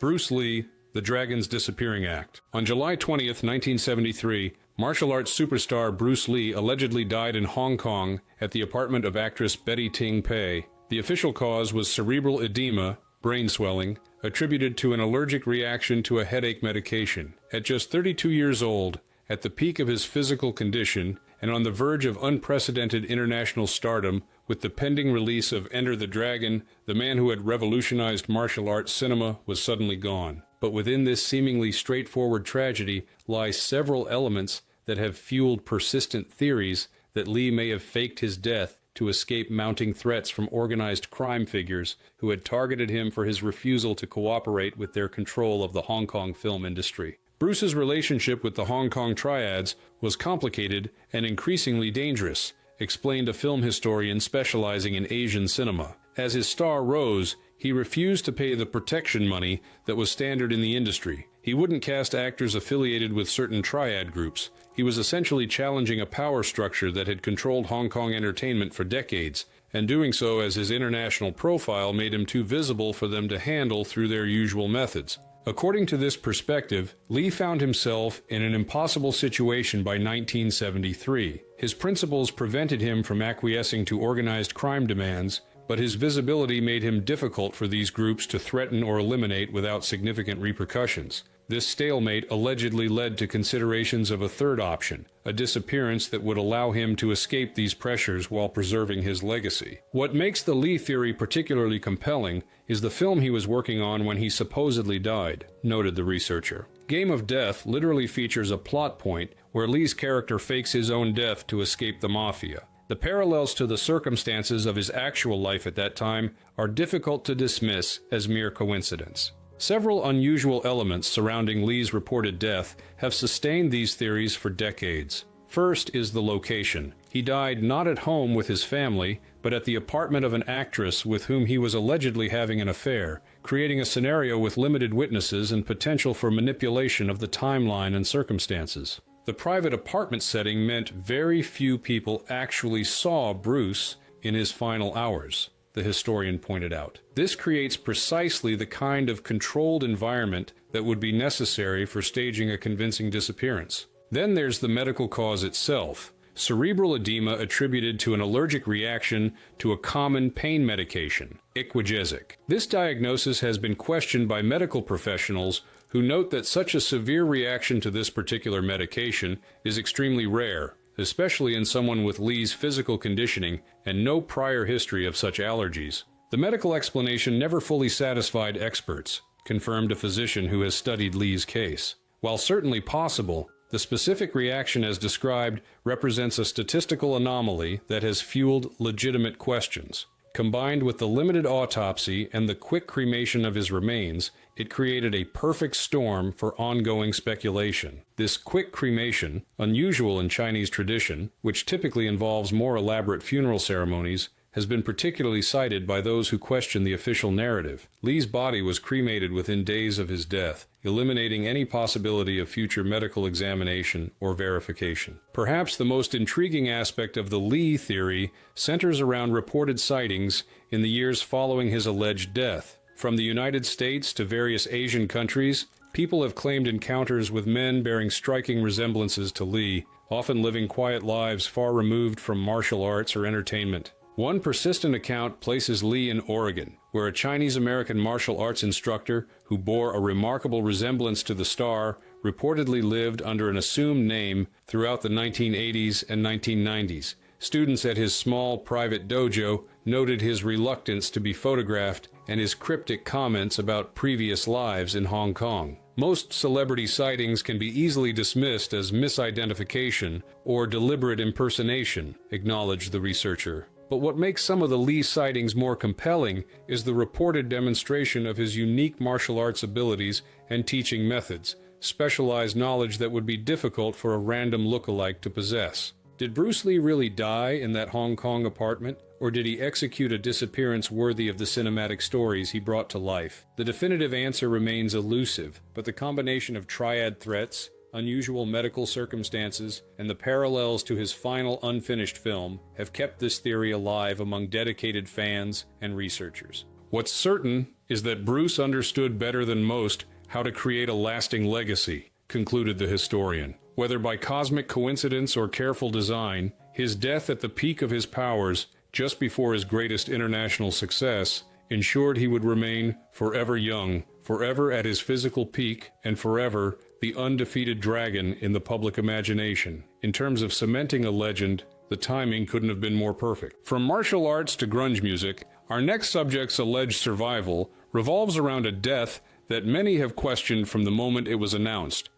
Bruce Lee, The Dragon's Disappearing Act. On July 20th, 1973, martial arts superstar Bruce Lee allegedly died in Hong Kong at the apartment of actress Betty Ting Pei. The official cause was cerebral edema, brain swelling, attributed to an allergic reaction to a headache medication. At just 32 years old, at the peak of his physical condition, and on the verge of unprecedented international stardom, with the pending release of Enter the Dragon, the man who had revolutionized martial arts cinema was suddenly gone. But within this seemingly straightforward tragedy lie several elements that have fueled persistent theories that Lee may have faked his death to escape mounting threats from organized crime figures who had targeted him for his refusal to cooperate with their control of the Hong Kong film industry. Bruce's relationship with the Hong Kong triads was complicated and increasingly dangerous, explained a film historian specializing in Asian cinema. As his star rose, he refused to pay the protection money that was standard in the industry. He wouldn't cast actors affiliated with certain triad groups. He was essentially challenging a power structure that had controlled Hong Kong entertainment for decades, and doing so as his international profile made him too visible for them to handle through their usual methods. According to this perspective, Lee found himself in an impossible situation by 1973. His principles prevented him from acquiescing to organized crime demands, but his visibility made him difficult for these groups to threaten or eliminate without significant repercussions. This stalemate allegedly led to considerations of a third option, a disappearance that would allow him to escape these pressures while preserving his legacy. What makes the Lee theory particularly compelling is the film he was working on when he supposedly died, noted the researcher. Game of Death literally features a plot point where Lee's character fakes his own death to escape the mafia. The parallels to the circumstances of his actual life at that time are difficult to dismiss as mere coincidence. Several unusual elements surrounding Lee's reported death have sustained these theories for decades. First is the location. He died not at home with his family, but at the apartment of an actress with whom he was allegedly having an affair, creating a scenario with limited witnesses and potential for manipulation of the timeline and circumstances. The private apartment setting meant very few people actually saw Bruce in his final hours, the historian pointed out. This creates precisely the kind of controlled environment that would be necessary for staging a convincing disappearance. Then there's the medical cause itself. Cerebral edema attributed to an allergic reaction to a common pain medication, Iquagesic. This diagnosis has been questioned by medical professionals who note that such a severe reaction to this particular medication is extremely rare, especially in someone with Lee's physical conditioning and no prior history of such allergies. The medical explanation never fully satisfied experts. confirmed a physician who has studied Lee's case. While certainly possible, the specific reaction as described represents a statistical anomaly that has fueled legitimate questions. Combined with the limited autopsy and the quick cremation of his remains, it created a perfect storm for ongoing speculation. This quick cremation, unusual in Chinese tradition, which typically involves more elaborate funeral ceremonies, has been particularly cited by those who question the official narrative. Lee's body was cremated within days of his death, eliminating any possibility of future medical examination or verification. Perhaps the most intriguing aspect of the Lee theory centers around reported sightings in the years following his alleged death. From the United States to various Asian countries, people have claimed encounters with men bearing striking resemblances to Lee, often living quiet lives far removed from martial arts or entertainment. One persistent account places Lee in Oregon, where a Chinese-American martial arts instructor who bore a remarkable resemblance to the star reportedly lived under an assumed name throughout the 1980s and 1990s. Students at his small private dojo noted his reluctance to be photographed and his cryptic comments about previous lives in Hong Kong. Most celebrity sightings can be easily dismissed as misidentification or deliberate impersonation, acknowledged the researcher. But what makes some of the Lee sightings more compelling is the reported demonstration of his unique martial arts abilities and teaching methods, specialized knowledge that would be difficult for a random look-alike to possess. Did Bruce Lee really die in that Hong Kong apartment, or did he execute a disappearance worthy of the cinematic stories he brought to life? The definitive answer remains elusive, but the combination of triad threats, unusual medical circumstances, and the parallels to his final unfinished film have kept this theory alive among dedicated fans and researchers. What's certain is that Bruce understood better than most how to create a lasting legacy, concluded the historian. Whether by cosmic coincidence or careful design, his death at the peak of his powers, just before his greatest international success, ensured he would remain forever young, forever at his physical peak, and forever the undefeated dragon in the public imagination. In terms of cementing a legend, the timing couldn't have been more perfect. From martial arts to grunge music, our next subject's alleged survival revolves around a death that many have questioned from the moment it was announced.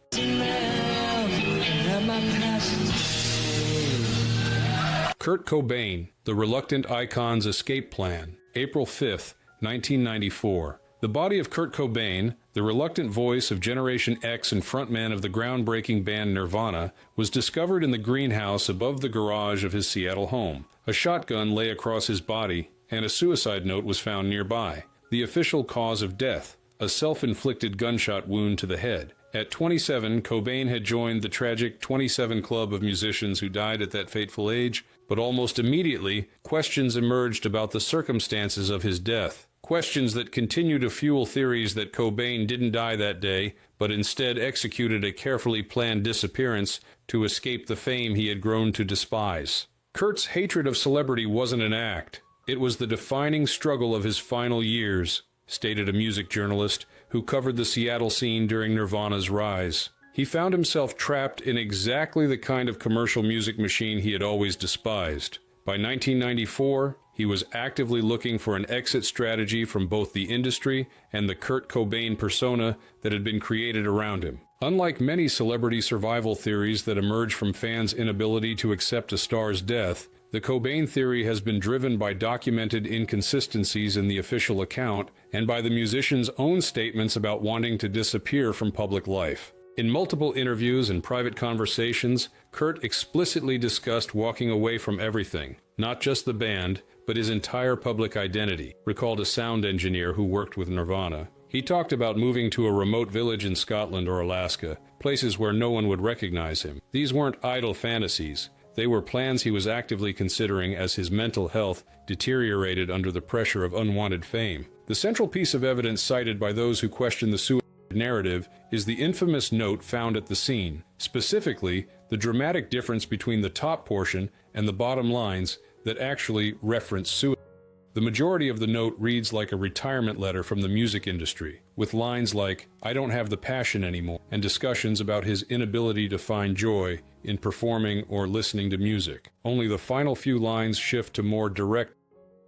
Kurt Cobain, the reluctant icon's escape plan. April 5th, 1994. The body of Kurt Cobain, the reluctant voice of Generation X and frontman of the groundbreaking band Nirvana, was discovered in the greenhouse above the garage of his Seattle home. A shotgun lay across his body, and a suicide note was found nearby. The official cause of death, a self-inflicted gunshot wound to the head. At 27, Cobain had joined the tragic 27 Club of musicians who died at that fateful age, but almost immediately, questions emerged about the circumstances of his death. Questions that continue to fuel theories that Cobain didn't die that day, but instead executed a carefully planned disappearance to escape the fame he had grown to despise. Kurt's hatred of celebrity wasn't an act. It was the defining struggle of his final years, stated a music journalist who covered the Seattle scene during Nirvana's rise. He found himself trapped in exactly the kind of commercial music machine he had always despised. By 1994, he was actively looking for an exit strategy from both the industry and the Kurt Cobain persona that had been created around him. Unlike many celebrity survival theories that emerge from fans' inability to accept a star's death, the Cobain theory has been driven by documented inconsistencies in the official account and by the musician's own statements about wanting to disappear from public life. In multiple interviews and private conversations, Kurt explicitly discussed walking away from everything, not just the band, but his entire public identity, recalled a sound engineer who worked with Nirvana. He talked about moving to a remote village in Scotland or Alaska, places where no one would recognize him. These weren't idle fantasies. They were plans he was actively considering as his mental health deteriorated under the pressure of unwanted fame. The central piece of evidence cited by those who question the suicide narrative is the infamous note found at the scene, specifically the dramatic difference between the top portion and the bottom lines that actually reference suicide. The majority of the note reads like a retirement letter from the music industry, with lines like, "I don't have the passion anymore," and discussions about his inability to find joy in performing or listening to music. Only the final few lines shift to more direct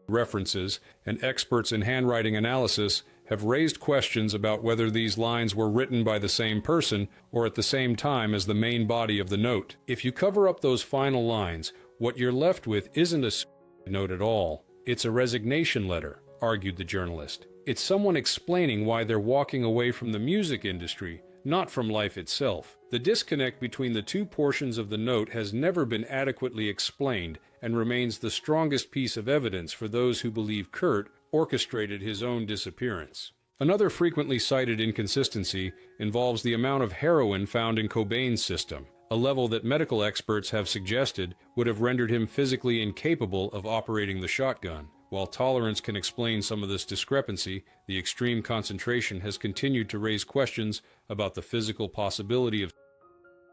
references, and experts in handwriting analysis have raised questions about whether these lines were written by the same person or at the same time as the main body of the note. If you cover up those final lines, what you're left with isn't a note at all. It's a resignation letter, argued the journalist. It's someone explaining why they're walking away from the music industry, not from life itself. The disconnect between the two portions of the note has never been adequately explained and remains the strongest piece of evidence for those who believe Kurt orchestrated his own disappearance. Another frequently cited inconsistency involves the amount of heroin found in Cobain's system, a level that medical experts have suggested would have rendered him physically incapable of operating the shotgun. While tolerance can explain some of this discrepancy, the extreme concentration has continued to raise questions about the physical possibility of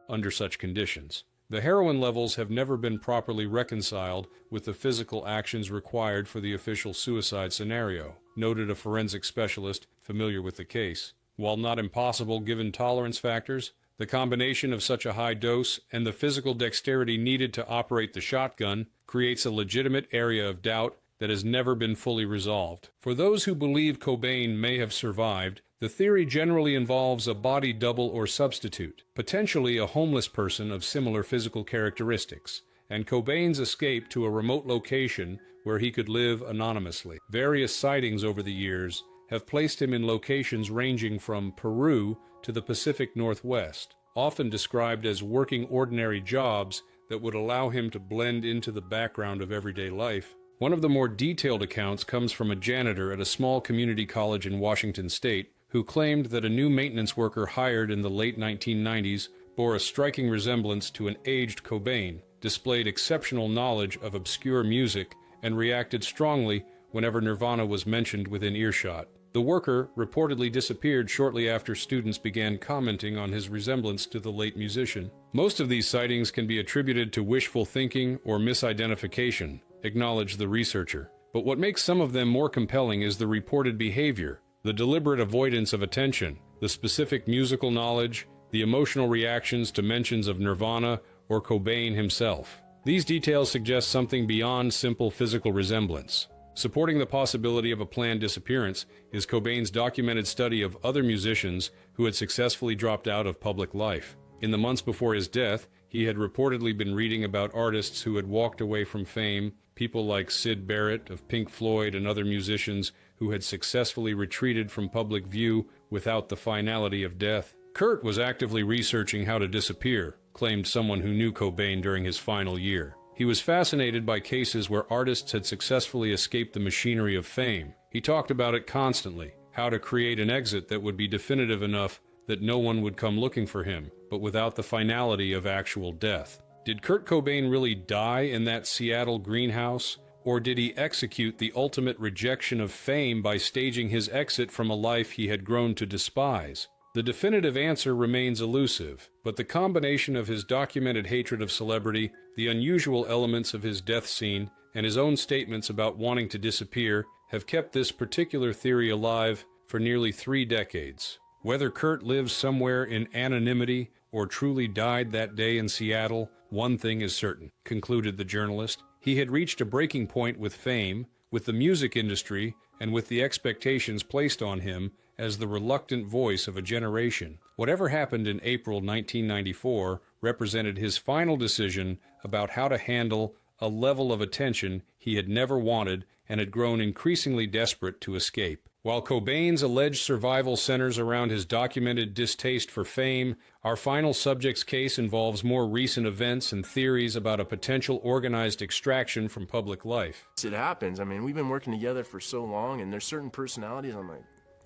under such conditions. The heroin levels have never been properly reconciled with the physical actions required for the official suicide scenario, noted a forensic specialist familiar with the case. While not impossible given tolerance factors, the combination of such a high dose and the physical dexterity needed to operate the shotgun creates a legitimate area of doubt that has never been fully resolved. For those who believe Cobain may have survived, the theory generally involves a body double or substitute, potentially a homeless person of similar physical characteristics, and Cobain's escape to a remote location where he could live anonymously. Various sightings over the years have placed him in locations ranging from Peru to the Pacific Northwest, often described as working ordinary jobs that would allow him to blend into the background of everyday life. One of the more detailed accounts comes from a janitor at a small community college in Washington state who claimed that a new maintenance worker hired in the late 1990s bore a striking resemblance to an aged Cobain, displayed exceptional knowledge of obscure music, and reacted strongly whenever Nirvana was mentioned within earshot. The worker reportedly disappeared shortly after students began commenting on his resemblance to the late musician. Most of these sightings can be attributed to wishful thinking or misidentification, acknowledged the researcher. But what makes some of them more compelling is the reported behavior, the deliberate avoidance of attention, the specific musical knowledge, the emotional reactions to mentions of Nirvana or Cobain himself. These details suggest something beyond simple physical resemblance. Supporting the possibility of a planned disappearance is Cobain's documented study of other musicians who had successfully dropped out of public life. In the months before his death, he had reportedly been reading about artists who had walked away from fame, people like Syd Barrett of Pink Floyd and other musicians who had successfully retreated from public view without the finality of death. Kurt was actively researching how to disappear, claimed someone who knew Cobain during his final year. He was fascinated by cases where artists had successfully escaped the machinery of fame. He talked about it constantly, how to create an exit that would be definitive enough that no one would come looking for him, but without the finality of actual death. Did Kurt Cobain really die in that Seattle greenhouse, or did he execute the ultimate rejection of fame by staging his exit from a life he had grown to despise? The definitive answer remains elusive, but the combination of his documented hatred of celebrity, the unusual elements of his death scene, and his own statements about wanting to disappear have kept this particular theory alive for nearly 3 decades. Whether Kurt lives somewhere in anonymity or truly died that day in Seattle, one thing is certain, concluded the journalist. He had reached a breaking point with fame, with the music industry, and with the expectations placed on him as the reluctant voice of a generation. Whatever happened in April 1994 represented his final decision about how to handle a level of attention he had never wanted and had grown increasingly desperate to escape. While Cobain's alleged survival centers around his documented distaste for fame, our final subject's case involves more recent events and theories about a potential organized extraction from public life. It happens. I mean, we've been working together for so long, and there's certain personalities I'm like,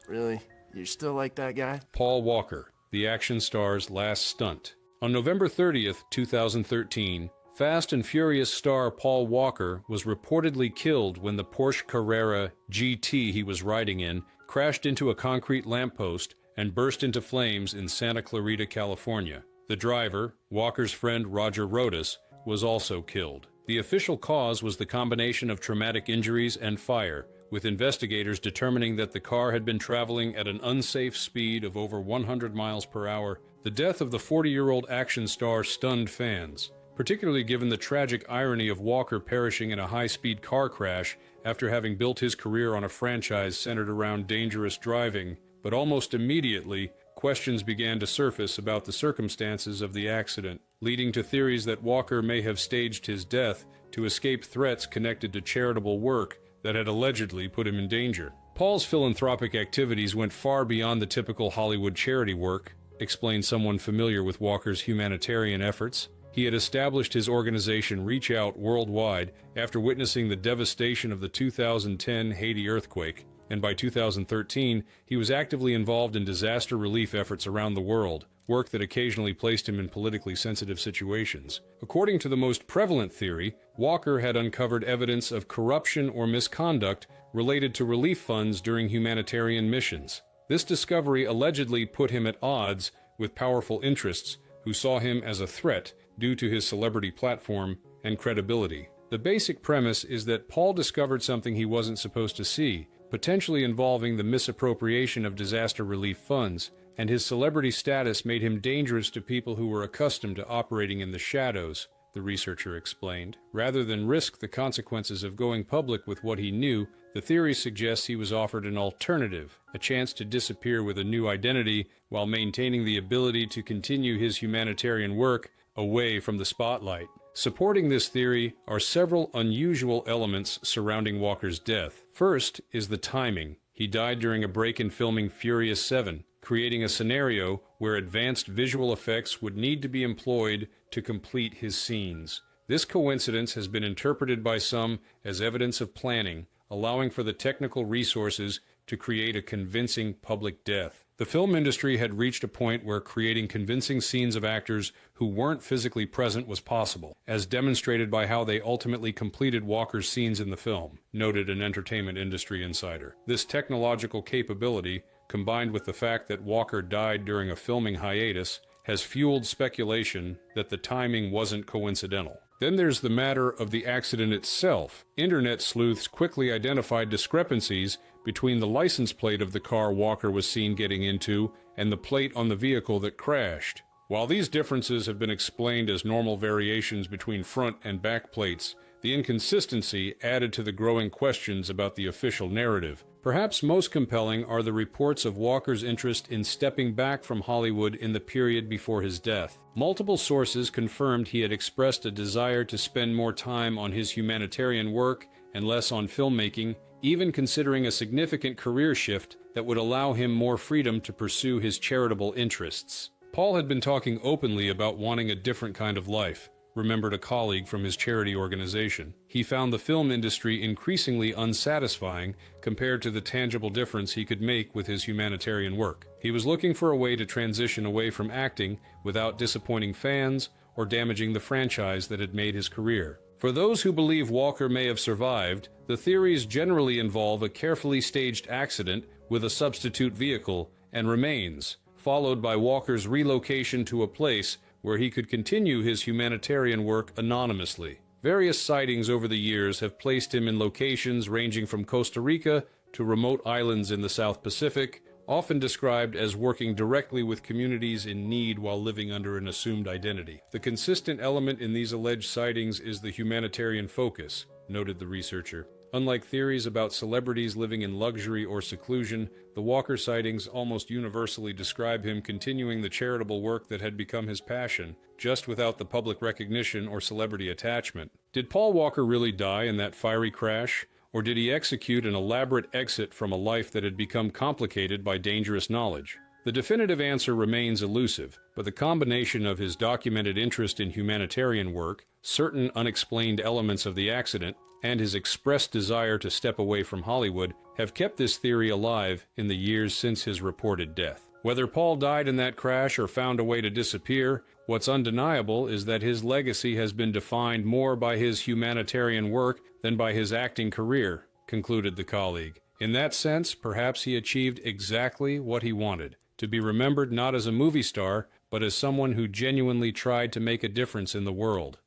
really? You're still like that guy? Paul Walker, the action star's last stunt. On November 30th, 2013, Fast and Furious star Paul Walker was reportedly killed when the Porsche Carrera GT he was riding in crashed into a concrete lamppost and burst into flames in Santa Clarita, California. The driver, Walker's friend Roger Rodas, was also killed. The official cause was the combination of traumatic injuries and fire, with investigators determining that the car had been traveling at an unsafe speed of over 100 miles per hour. The death of the 40-year-old action star stunned fans, particularly given the tragic irony of Walker perishing in a high-speed car crash after having built his career on a franchise centered around dangerous driving, but almost immediately, questions began to surface about the circumstances of the accident, leading to theories that Walker may have staged his death to escape threats connected to charitable work that had allegedly put him in danger. Paul's philanthropic activities went far beyond the typical Hollywood charity work, explained someone familiar with Walker's humanitarian efforts. He had established his organization Reach Out worldwide after witnessing the devastation of the 2010 Haiti earthquake, and by 2013, he was actively involved in disaster relief efforts around the world, work that occasionally placed him in politically sensitive situations. According to the most prevalent theory, Walker had uncovered evidence of corruption or misconduct related to relief funds during humanitarian missions. This discovery allegedly put him at odds with powerful interests who saw him as a threat due to his celebrity platform and credibility. The basic premise is that Paul discovered something he wasn't supposed to see, potentially involving the misappropriation of disaster relief funds, and his celebrity status made him dangerous to people who were accustomed to operating in the shadows, the researcher explained. Rather than risk the consequences of going public with what he knew, the theory suggests he was offered an alternative, a chance to disappear with a new identity while maintaining the ability to continue his humanitarian work away from the spotlight. Supporting this theory are several unusual elements surrounding Walker's death. First is the timing. He died during a break in filming Furious 7, creating a scenario where advanced visual effects would need to be employed to complete his scenes. This coincidence has been interpreted by some as evidence of planning, allowing for the technical resources to create a convincing public death. The film industry had reached a point where creating convincing scenes of actors who weren't physically present was possible, as demonstrated by how they ultimately completed Walker's scenes in the film, noted an entertainment industry insider. This technological capability, combined with the fact that Walker died during a filming hiatus, has fueled speculation that the timing wasn't coincidental. Then there's the matter of the accident itself. Internet sleuths quickly identified discrepancies between the license plate of the car Walker was seen getting into and the plate on the vehicle that crashed. While these differences have been explained as normal variations between front and back plates, the inconsistency added to the growing questions about the official narrative. Perhaps most compelling are the reports of Walker's interest in stepping back from Hollywood in the period before his death. Multiple sources confirmed he had expressed a desire to spend more time on his humanitarian work and less on filmmaking, even considering a significant career shift that would allow him more freedom to pursue his charitable interests. Paul had been talking openly about wanting a different kind of life, remembered a colleague from his charity organization. He found the film industry increasingly unsatisfying compared to the tangible difference he could make with his humanitarian work. He was looking for a way to transition away from acting without disappointing fans or damaging the franchise that had made his career. For those who believe Walker may have survived, the theories generally involve a carefully staged accident with a substitute vehicle and remains, followed by Walker's relocation to a place where he could continue his humanitarian work anonymously. Various sightings over the years have placed him in locations ranging from Costa Rica to remote islands in the South Pacific, often described as working directly with communities in need while living under an assumed identity. The consistent element in these alleged sightings is the humanitarian focus, noted the researcher. Unlike theories about celebrities living in luxury or seclusion, the Walker sightings almost universally describe him continuing the charitable work that had become his passion, just without the public recognition or celebrity attachment. Did Paul Walker really die in that fiery crash? Or did he execute an elaborate exit from a life that had become complicated by dangerous knowledge? The definitive answer remains elusive, but the combination of his documented interest in humanitarian work, certain unexplained elements of the accident, and his expressed desire to step away from Hollywood have kept this theory alive in the years since his reported death. Whether Paul died in that crash or found a way to disappear, what's undeniable is that his legacy has been defined more by his humanitarian work than by his acting career, concluded the colleague. In that sense, perhaps he achieved exactly what he wanted, to be remembered not as a movie star, but as someone who genuinely tried to make a difference in the world.